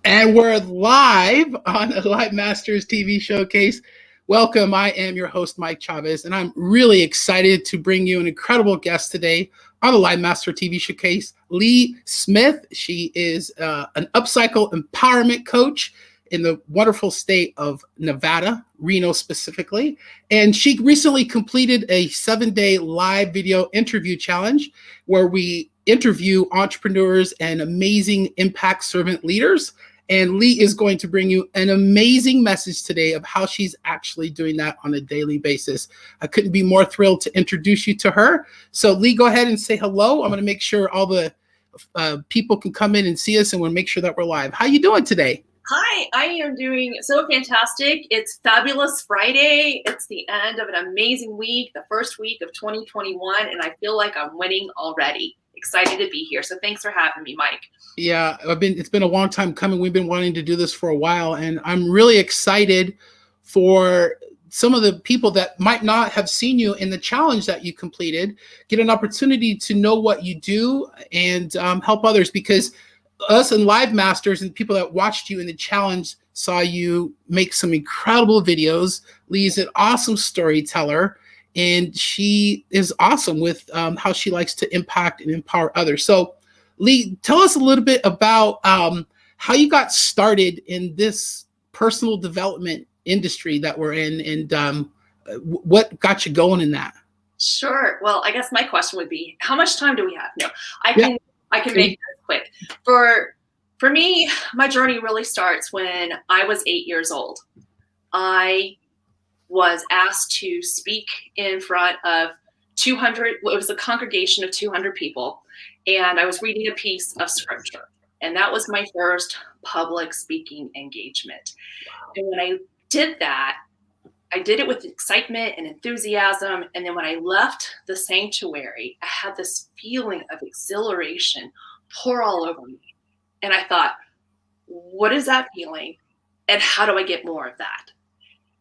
And we're live on the Live Masters TV showcase. Welcome. I am your host, Mike Chavez, and I'm really excited to bring you an incredible guest today on the Live Master TV showcase, Lee Smith. She is an upcycle empowerment coach in the wonderful state of Nevada, Reno specifically. And she recently completed a 7-day live video interview challenge where we interview entrepreneurs and amazing impact servant leaders. And Lee is going to bring you an amazing message today of how she's actually doing that on a daily basis. I couldn't be more thrilled to introduce you to her. So Lee, go ahead and say hello. I'm going to make sure all the people can come in and see us, and we'll make sure that we're live. How you doing today? Hi, I am doing so fantastic. It's Fabulous Friday. It's the end of an amazing week, the first week of 2021, and I feel like I'm winning already. Excited to be here. So thanks for having me, Mike. Yeah, it's been a long time coming. We've been wanting to do this for a while, and I'm really excited for some of the people that might not have seen you in the challenge that you completed, get an opportunity to know what you do and help others, because us and Live Masters and people that watched you in the challenge saw you make some incredible videos. Lee's an awesome storyteller, and she is awesome with how she likes to impact and empower others. So Lee, tell us a little bit about how you got started in this personal development industry that we're in, and what got you going in that. Sure. Well, I guess my question would be, how much time do we have? No, I can make this quick. For me, my journey really starts when I was 8 years old. I was asked to speak in front of 200, it was a congregation of 200 people, and I was reading a piece of scripture. And that was my first public speaking engagement. And when I did that, I did it with excitement and enthusiasm. And then when I left the sanctuary, I had this feeling of exhilaration pour all over me. And I thought, what is that feeling? And how do I get more of that?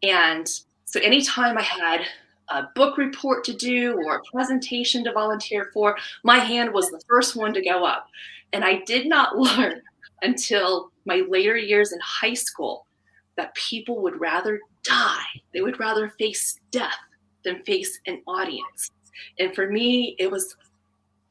And so anytime I had a book report to do or a presentation to volunteer for, my hand was the first one to go up. And I did not learn until my later years in high school that people would rather die. They would rather face death than face an audience. And for me,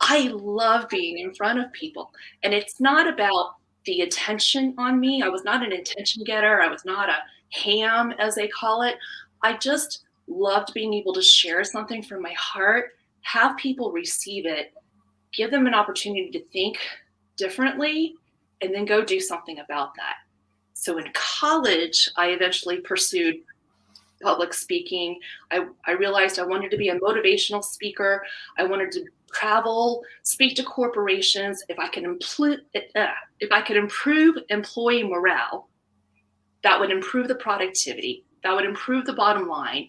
I love being in front of people. And it's not about the attention on me. I was not an attention getter. I was not a ham, as they call it. I just loved being able to share something from my heart, have people receive it, give them an opportunity to think differently, and then go do something about that. So in college, I eventually pursued public speaking. I realized I wanted to be a motivational speaker. I wanted to travel, speak to corporations. If I could improve employee morale, that would improve the productivity, that would improve the bottom line.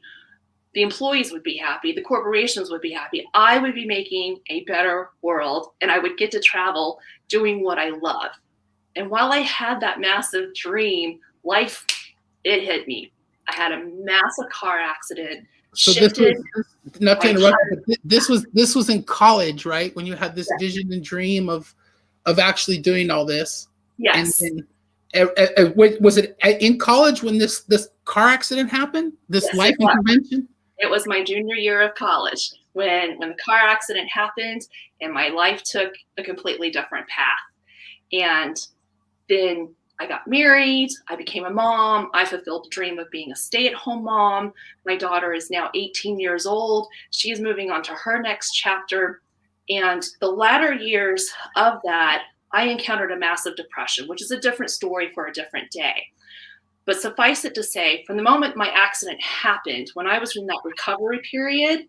The employees would be happy, the corporations would be happy. I would be making a better world, and I would get to travel doing what I love. And while I had that massive dream, life, it hit me. I had a massive car accident. So not to interrupt, but this was in college, right? When you had this vision and dream of actually doing all this. Yes. And was it in college when this car accident happened? This life intervention? It was my junior year of college when the car accident happened, and my life took a completely different path. And then I got married, I became a mom, I fulfilled the dream of being a stay-at-home mom. My daughter is now 18 years old. She's moving on to her next chapter. And the latter years of that, I encountered a massive depression, which is a different story for a different day. But suffice it to say, from the moment my accident happened, when I was in that recovery period,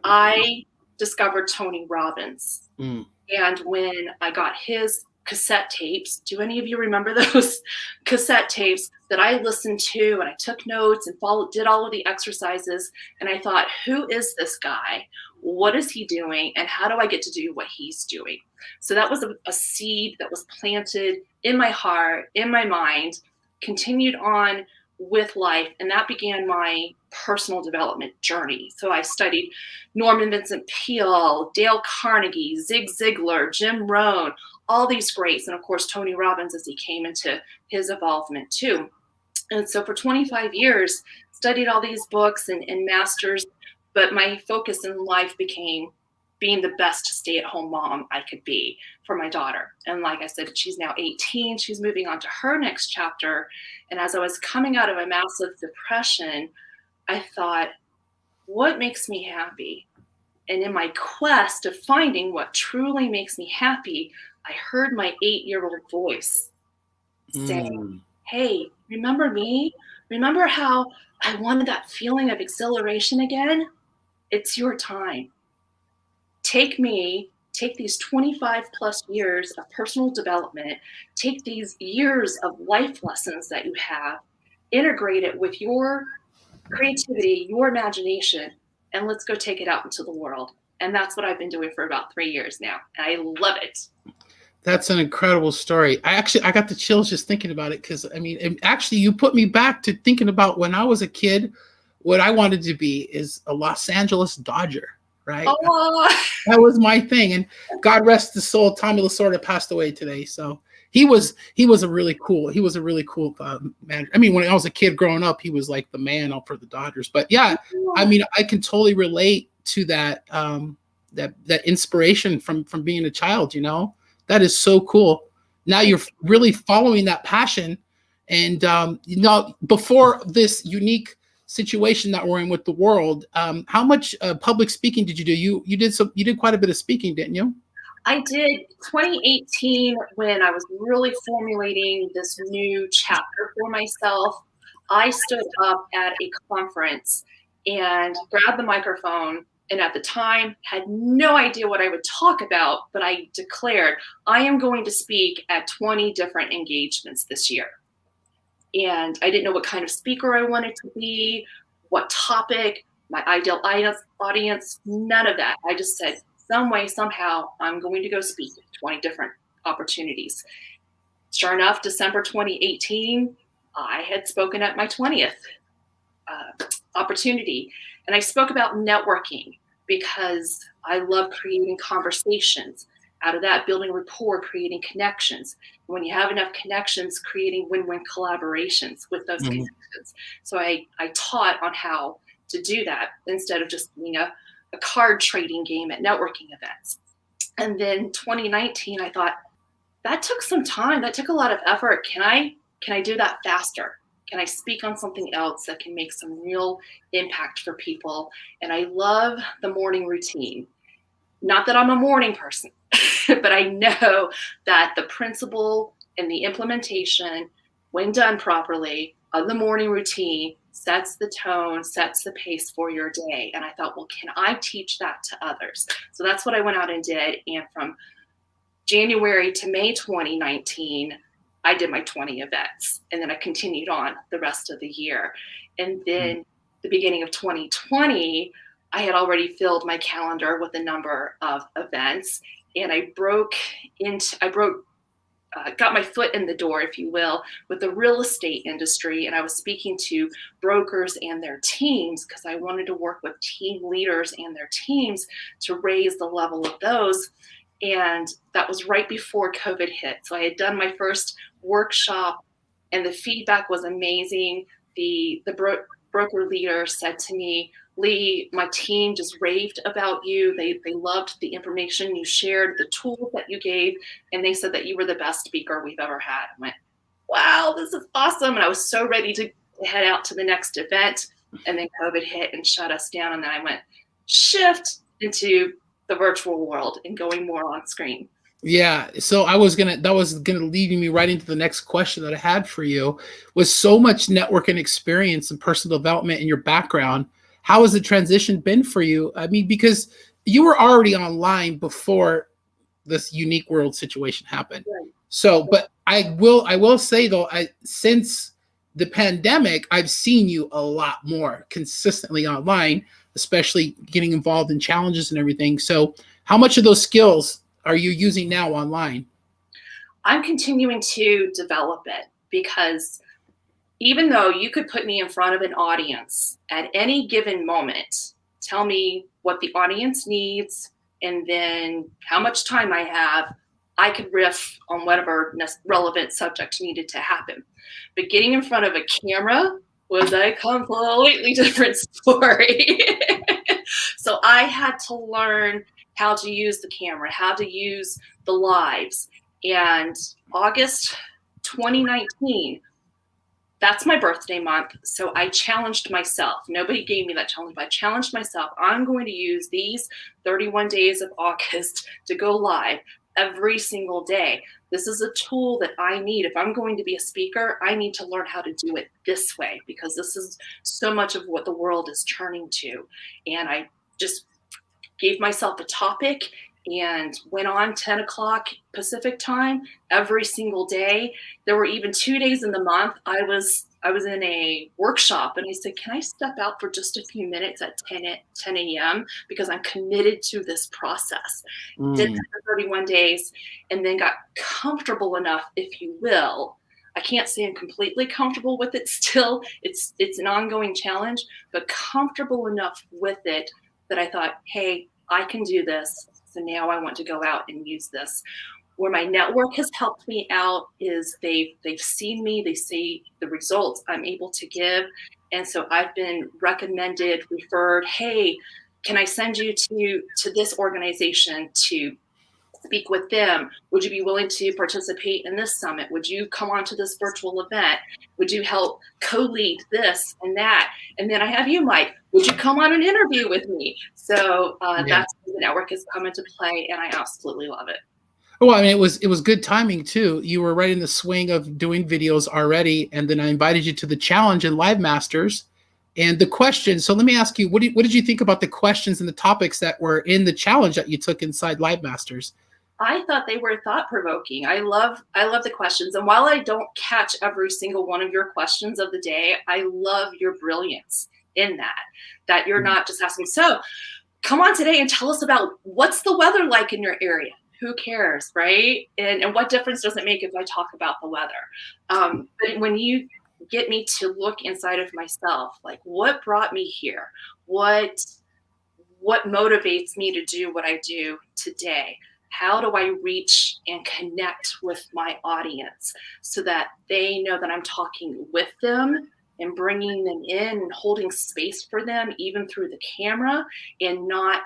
I discovered Tony Robbins. And when I got his cassette tapes, do any of you remember those cassette tapes that I listened to, and I took notes and did all of the exercises, and I thought, who is this guy? What is he doing? And how do I get to do what he's doing? So that was a seed that was planted in my heart, in my mind, continued on with life, and that began my personal development journey. So I studied Norman Vincent Peale, Dale Carnegie, Zig Ziglar, Jim Rohn, all these greats. And of course, Tony Robbins as he came into his involvement too. And so for 25 years, studied all these books and masters, but my focus in life became being the best stay-at-home mom I could be for my daughter. And like I said, she's now 18. She's moving on to her next chapter. And as I was coming out of a massive depression, I thought, what makes me happy? And in my quest of finding what truly makes me happy, I heard my 8-year-old voice saying, hey, remember me? Remember how I wanted that feeling of exhilaration again? It's your time. Take me, take these 25 plus years of personal development, take these years of life lessons that you have, integrate it with your creativity, your imagination, and let's go take it out into the world. And that's what I've been doing for about 3 years now. And I love it. That's an incredible story. I got the chills just thinking about it, because I mean, actually you put me back to thinking about when I was a kid. What I wanted to be is a Los Angeles Dodger, right? Oh. That was my thing. And God rest his soul, Tommy Lasorda passed away today. So he was a really cool man. I mean, when I was a kid growing up, he was like the man up for the Dodgers. But yeah, I mean, I can totally relate to that that inspiration from being a child. You know, that is so cool. Now you're really following that passion, and you know, before this unique situation that we're in with the world, how much public speaking did you do? You did quite a bit of speaking, didn't you? I did 2018 when I was really formulating this new chapter for myself. I stood up at a conference and grabbed the microphone, and at the time had no idea what I would talk about, but I declared I am going to speak at 20 different engagements this year. And I didn't know what kind of speaker I wanted to be, what topic, my ideal audience, none of that. I just said, some way, somehow, I'm going to go speak at 20 different opportunities. Sure enough, December 2018, I had spoken at my 20th opportunity. And I spoke about networking because I love creating conversations. Out of that, building rapport, creating connections. When you have enough connections, creating win-win collaborations with those connections. So I taught on how to do that instead of just being a card trading game at networking events. And then 2019, I thought, that took some time. That took a lot of effort. Can I do that faster? Can I speak on something else that can make some real impact for people? And I love the morning routine. Not that I'm a morning person, but I know that the principle and the implementation, when done properly, of the morning routine sets the tone, sets the pace for your day. And I thought, well, can I teach that to others? So that's what I went out and did. And from January to May 2019, I did my 20 events. And then I continued on the rest of the year. And then the beginning of 2020, I had already filled my calendar with a number of events, and I got my foot in the door, if you will, with the real estate industry. And I was speaking to brokers and their teams because I wanted to work with team leaders and their teams to raise the level of those. And that was right before COVID hit. So I had done my first workshop, and the feedback was amazing. The broker leader said to me, Lee, my team just raved about you. They loved the information you shared, the tools that you gave, and they said that you were the best speaker we've ever had. I went, wow, this is awesome. And I was so ready to head out to the next event. And then COVID hit and shut us down. And then I went shift into the virtual world and going more on screen. Yeah. So that was gonna lead me right into the next question that I had for you. With so much networking experience and personal development in your background, how has the transition been for you? I mean, because you were already online before this unique world situation happened. Right. So, but I will say though, since the pandemic, I've seen you a lot more consistently online, especially getting involved in challenges and everything. So how much of those skills are you using now online? I'm continuing to develop it because even though you could put me in front of an audience at any given moment, tell me what the audience needs, and then how much time I have, I could riff on whatever relevant subject needed to happen. But getting in front of a camera was a completely different story. So I had to learn how to use the camera, how to use the lives. And August 2019, that's my birthday month. So I challenged myself. Nobody gave me that challenge, but I challenged myself. I'm going to use these 31 days of August to go live every single day. This is a tool that I need. If I'm going to be a speaker, I need to learn how to do it this way, because this is so much of what the world is turning to. And I just gave myself a topic and went on 10 o'clock Pacific time every single day. There were even 2 days in the month I was in a workshop, and I said, can I step out for just a few minutes at 10 a.m. because I'm committed to this process. Did that for 31 days, and then got comfortable enough, if you will. I can't say I'm completely comfortable with it still. It's an ongoing challenge, but comfortable enough with it that I thought, hey, I can do this. So now I want to go out and use this. Where my network has helped me out is they've seen me, they see the results I'm able to give. And so I've been recommended, referred, hey, can I send you to this organization to speak with them? Would you be willing to participate in this summit? Would you come on to this virtual event? Would you help co-lead this and that? And then I have you, Mike. Would you come on an interview with me? So that's where the network has come into play, and I absolutely love it. Well, I mean, it was good timing too. You were right in the swing of doing videos already, and then I invited you to the challenge in Live Masters. And the questions. So let me ask you, what did you think about the questions and the topics that were in the challenge that you took inside Live Masters? I thought they were thought-provoking. I love the questions. And while I don't catch every single one of your questions of the day, I love your brilliance in that you're not just asking, so come on today and tell us about what's the weather like in your area. Who cares, right? And what difference does it make if I talk about the weather? But when you get me to look inside of myself, like what brought me here? What motivates me to do what I do today? How do I reach and connect with my audience so that they know that I'm talking with them and bringing them in and holding space for them, even through the camera, and not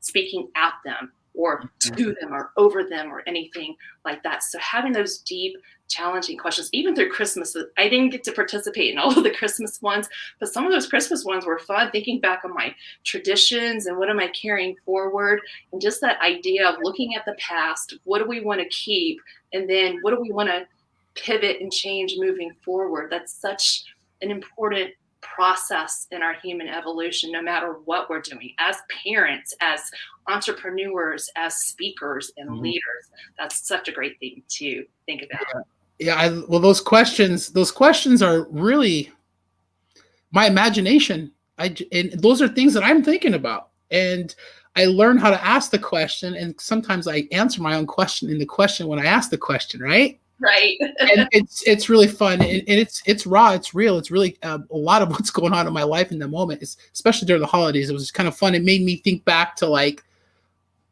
speaking at them or to them or over them or anything like that. So having those deep, challenging questions, even through Christmas, I didn't get to participate in all of the Christmas ones, but some of those Christmas ones were fun, thinking back on my traditions and what am I carrying forward, and just that idea of looking at the past, what do we want to keep, and then what do we want to pivot and change moving forward. That's such an important process in our human evolution, no matter what we're doing as parents, as entrepreneurs, as speakers and leaders. That's such a great thing to think about. Well, those questions are really my imagination. And those are things that I'm thinking about. And I learn how to ask the question, and sometimes I answer my own question in the question when I ask the question, right? Right. And it's really fun, and it's raw, it's real, it's really a lot of what's going on in my life in the moment, especially during the holidays. It was kind of fun. It made me think back to like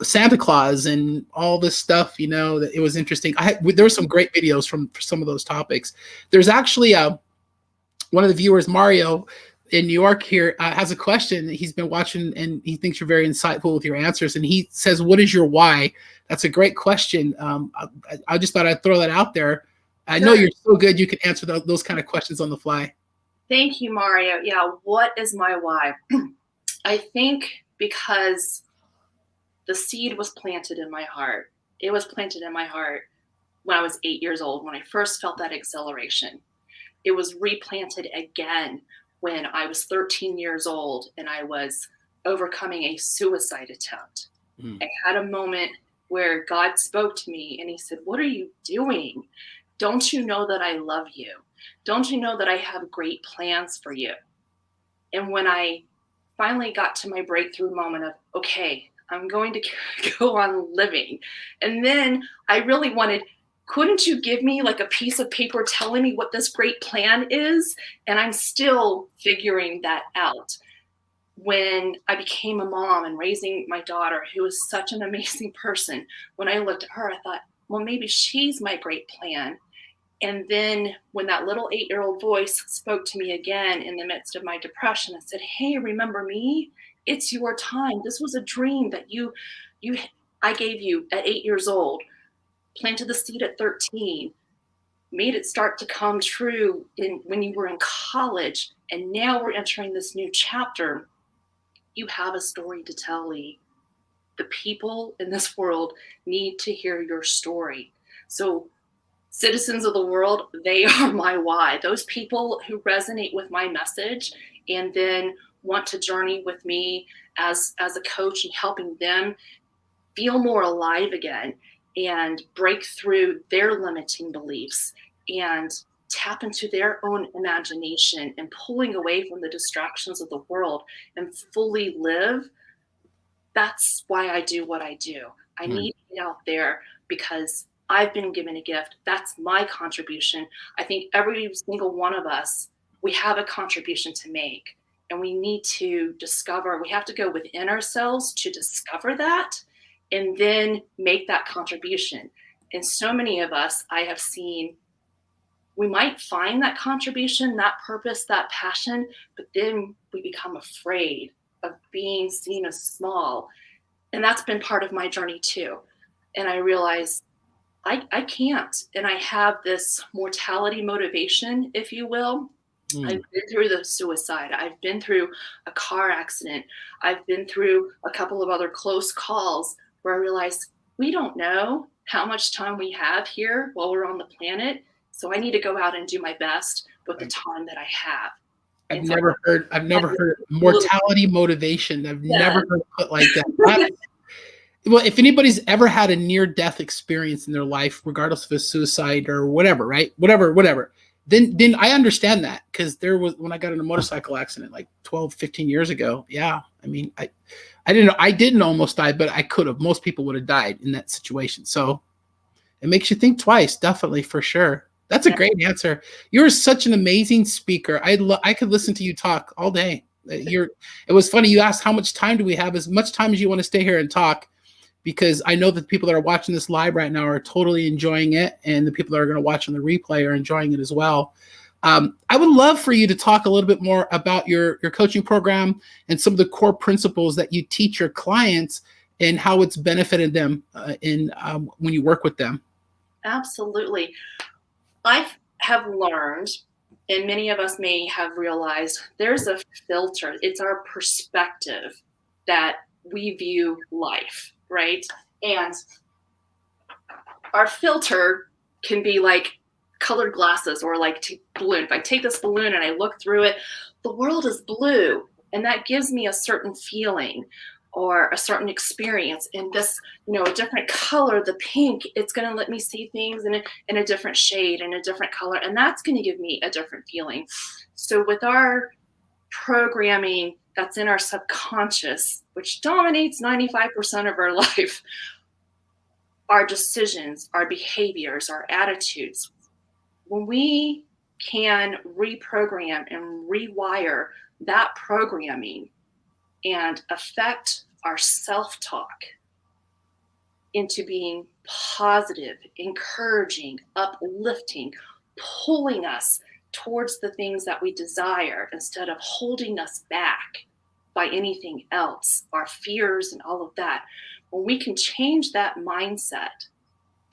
Santa Claus and all this stuff, that it was interesting. There were some great videos from some of those topics. There's actually one of the viewers, Mario, in New York here, has a question. He's been watching and he thinks you're very insightful with your answers. And he says, what is your why? That's a great question. I just thought I'd throw that out there. I know you're so good. You can answer those kind of questions on the fly. Thank you, Mario. Yeah. What is my why? I think because the seed was planted in my heart. It was planted in my heart when I was 8 years old, when I first felt that exhilaration. It was replanted again when I was 13 years old and I was overcoming a suicide attempt. I had a moment where God spoke to me and he said, what are you doing? Don't you know that I love you? Don't you know that I have great plans for you? And when I finally got to my breakthrough moment of, okay, I'm going to go on living. And then I really wanted, couldn't you give me like a piece of paper telling me what this great plan is? And I'm still figuring that out. When I became a mom and raising my daughter, who is such an amazing person, when I looked at her, I thought, well, maybe she's my great plan. And then when that little 8-year-old voice spoke to me again in the midst of my depression and said, hey, remember me? It's your time. This was a dream that I gave you at 8 years old, planted the seed at 13, made it start to come true when you were in college. And now we're entering this new chapter. You have a story to tell, Lee. The people in this world need to hear your story. So citizens of the world, they are my why. Those people who resonate with my message and then want to journey with me as a coach and helping them feel more alive again and break through their limiting beliefs and tap into their own imagination and pulling away from the distractions of the world and fully live. That's why I do what I do. I need to get out there because I've been given a gift. That's my contribution. I think every single one of us, we have a contribution to make, and we need to discover, we have to go within ourselves to discover that and then make that contribution. And so many of us, I have seen, we might find that contribution, that purpose, that passion, but then we become afraid of being seen as small. And that's been part of my journey too. And I realized I can't. And I have this mortality motivation, if you will. I've been through the suicide. I've been through a car accident. I've been through a couple of other close calls where I realized we don't know how much time we have here while we're on the planet. So I need to go out and do my best with the time that I have. I've never heard mortality motivation. I've never heard it put like that. Well, if anybody's ever had a near-death experience in their life, regardless of a suicide or whatever, right? Whatever. Then I understand that, because there was, when I got in a motorcycle accident like 12, 15 years ago. Yeah. I mean, I didn't almost die, but I could have. Most people would have died in that situation. So it makes you think twice, definitely, for sure. That's a great answer. You're such an amazing speaker. I could listen to you talk all day. It was funny. You asked how much time do we have? As much time as you want to stay here and talk, because I know that the people that are watching this live right now are totally enjoying it, and the people that are going to watch on the replay are enjoying it as well. I would love for you to talk a little bit more about your coaching program and some of the core principles that you teach your clients and how it's benefited them when you work with them. Absolutely. I have learned, and many of us may have realized, there's a filter. It's our perspective that we view life, right? And our filter can be like colored glasses or like balloon. If I take this balloon and I look through it, the world is blue, and that gives me a certain feeling or a certain experience. And this, a different color, the pink, it's going to let me see things in a different shade, in a different color, and that's going to give me a different feeling. So with our programming that's in our subconscious, which dominates 95% of our life, our decisions, our behaviors, our attitudes, when we can reprogram and rewire that programming and affect our self-talk into being positive, encouraging, uplifting, pulling us towards the things that we desire instead of holding us back by anything else, our fears and all of that. When we can change that mindset,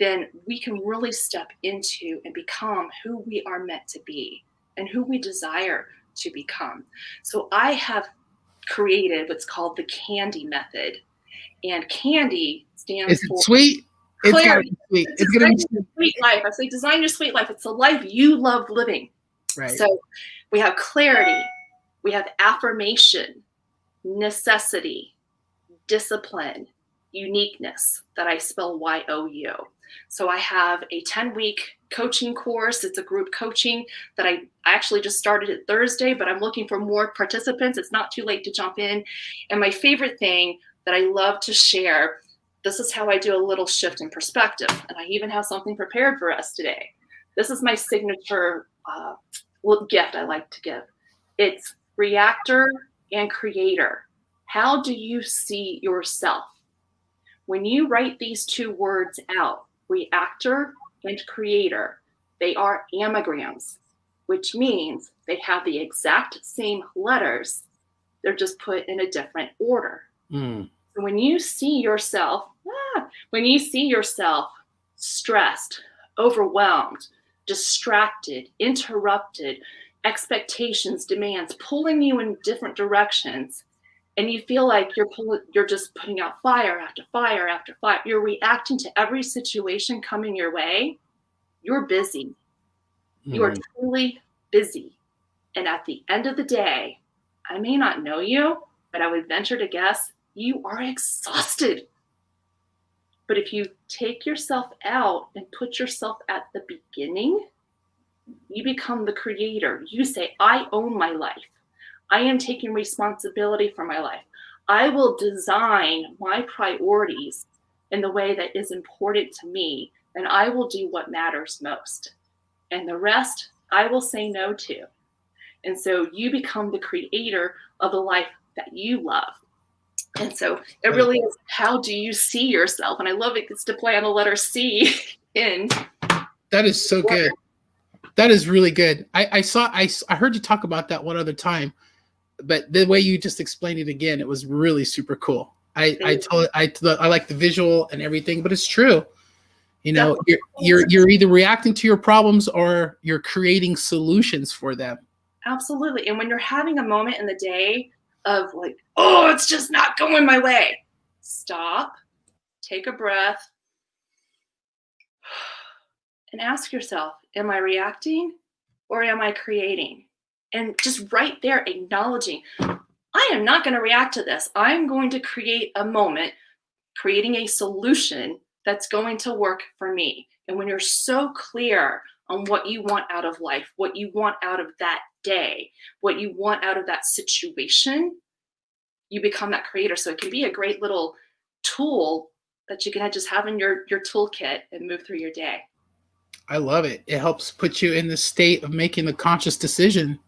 then we can really step into and become who we are meant to be and who we desire to become. So I have created what's called the CANDY method. And CANDY stands for sweet. Clarity. It's going to be sweet life. I say design your sweet life. It's the life you love living. Right. So we have clarity, we have affirmation, necessity, discipline, uniqueness, that I spell YOU. So I have a 10-week coaching course. It's a group coaching that I actually just started it Thursday, but I'm looking for more participants. It's not too late to jump in. And my favorite thing that I love to share, this is how I do a little shift in perspective. And I even have something prepared for us today. This is my signature gift I like to give. It's reactor and creator. How do you see yourself? When you write these two words out, reactor and creator. They are anagrams, which means they have the exact same letters. They're just put in a different order. So when you see yourself stressed, overwhelmed, distracted, interrupted, expectations, demands, pulling you in different directions, and you feel like you're just putting out fire after fire after fire, you're reacting to every situation coming your way, you're busy. You are truly busy. And at the end of the day, I may not know you, but I would venture to guess you are exhausted. But if you take yourself out and put yourself at the beginning, you become the creator. You say, I own my life. I am taking responsibility for my life. I will design my priorities in the way that is important to me, and I will do what matters most. And the rest, I will say no to. And so you become the creator of the life that you love. And so it really is, how do you see yourself? And I love it gets to play on the letter C in. That is so good. That is really good. I heard you talk about that one other time, but the way you just explained it again, it was really super cool. I like the visual and everything, but it's true. You know, you're either reacting to your problems or you're creating solutions for them. Absolutely. And when you're having a moment in the day of like, oh, it's just not going my way, stop, take a breath, and ask yourself, am I reacting or am I creating? And just right there, acknowledging, I am not going to react to this. I'm going to create a moment, creating a solution that's going to work for me. And when you're so clear on what you want out of life, what you want out of that day, what you want out of that situation, you become that creator. So it can be a great little tool that you can just have in your toolkit and move through your day. I love it. It helps put you in the state of making a conscious decision.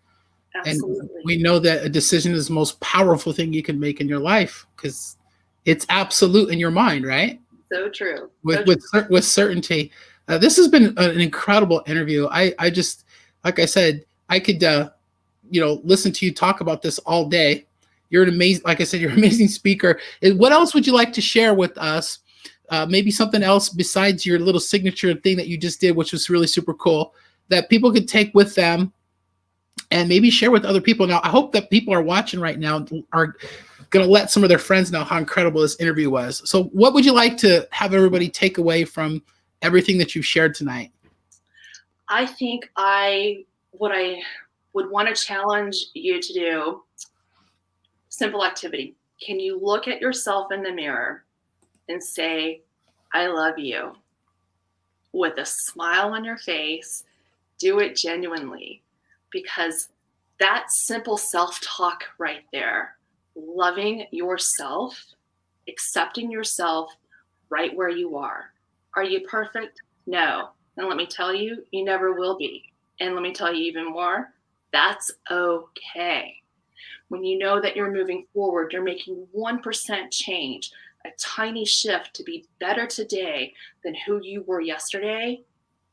Absolutely. And we know that a decision is the most powerful thing you can make in your life because it's absolute in your mind, right? So true. With certainty. This has been an incredible interview. I just, like I said, I could, listen to you talk about this all day. You're an amazing, like I said, you're an amazing speaker. What else would you like to share with us? Maybe something else besides your little signature thing that you just did, which was really super cool, that people could take with them and maybe share with other people. Now, I hope that people are watching right now are going to let some of their friends know how incredible this interview was. So what would you like to have everybody take away from everything that you've shared tonight? I think what I would want to challenge you to do, simple activity. Can you look at yourself in the mirror and say, I love you, with a smile on your face? Do it genuinely, because that simple self-talk right there, loving yourself, accepting yourself right where you are. Are you perfect? No. And let me tell you, you never will be. And let me tell you even more, that's okay. When you know that you're moving forward, you're making 1% change, a tiny shift to be better today than who you were yesterday,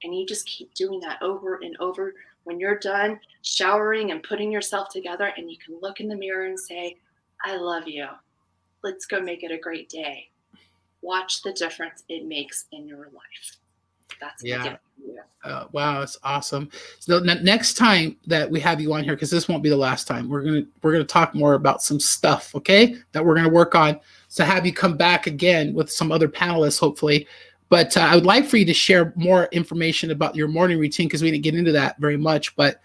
and you just keep doing that over and over. When you're done showering and putting yourself together, and you can look in the mirror and say, I love you. Let's go make it a great day. Watch the difference it makes in your life. That's my gift to you. Wow, it's awesome. So next time that we have you on here, because this won't be the last time, we're gonna talk more about some stuff, okay, that we're gonna work on. So have you come back again with some other panelists, hopefully. But I would like for you to share more information about your morning routine, because we didn't get into that very much. But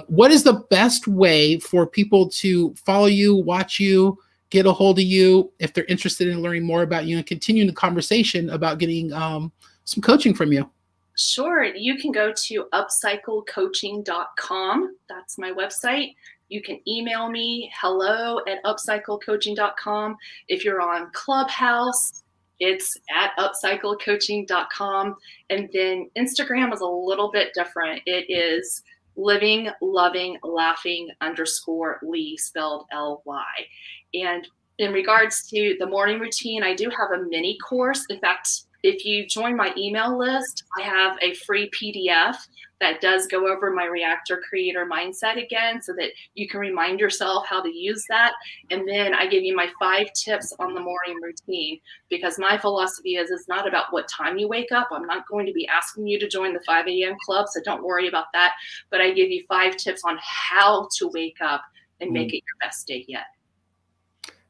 what is the best way for people to follow you, watch you, get a hold of you if they're interested in learning more about you and continuing the conversation about getting some coaching from you? Sure. You can go to upcyclecoaching.com. That's my website. You can email me, hello@upcyclecoaching.com. If you're on Clubhouse, it's at upcyclecoaching.com. And then Instagram is a little bit different. It is living, loving, laughing _Lee, spelled Ly. And in regards to the morning routine, I do have a mini course. In fact, if you join my email list, I have a free PDF that does go over my reactor creator mindset again, so that you can remind yourself how to use that. And then I give you my 5 tips on the morning routine, because my philosophy is it's not about what time you wake up. I'm not going to be asking you to join the 5 a.m. club, so don't worry about that. But I give you 5 tips on how to wake up and make it your best day yet.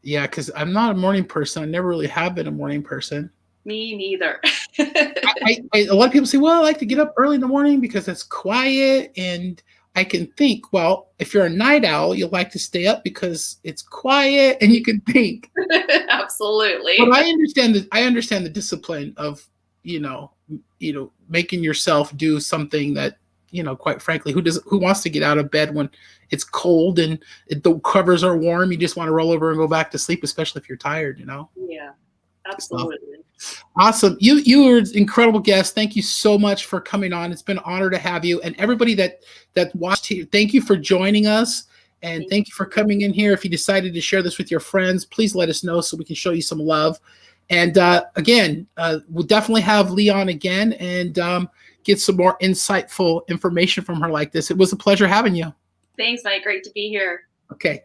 Yeah, because I'm not a morning person. I never really have been a morning person. Me neither. A lot of people say, well, I like to get up early in the morning because it's quiet and I can think. Well, if you're a night owl, you'll like to stay up because it's quiet and you can think. Absolutely. But I understand the discipline of, making yourself do something that, quite frankly, who wants to get out of bed when it's cold and the covers are warm? You just want to roll over and go back to sleep, especially if you're tired, Yeah, absolutely. Awesome. You were an incredible guest. Thank you so much for coming on. It's been an honor to have you. And everybody that watched here, thank you for joining us. And thank you for coming in here. If you decided to share this with your friends, please let us know so we can show you some love. And again, we'll definitely have Lee on again and get some more insightful information from her like this. It was a pleasure having you. Thanks, Mike. Great to be here. Okay.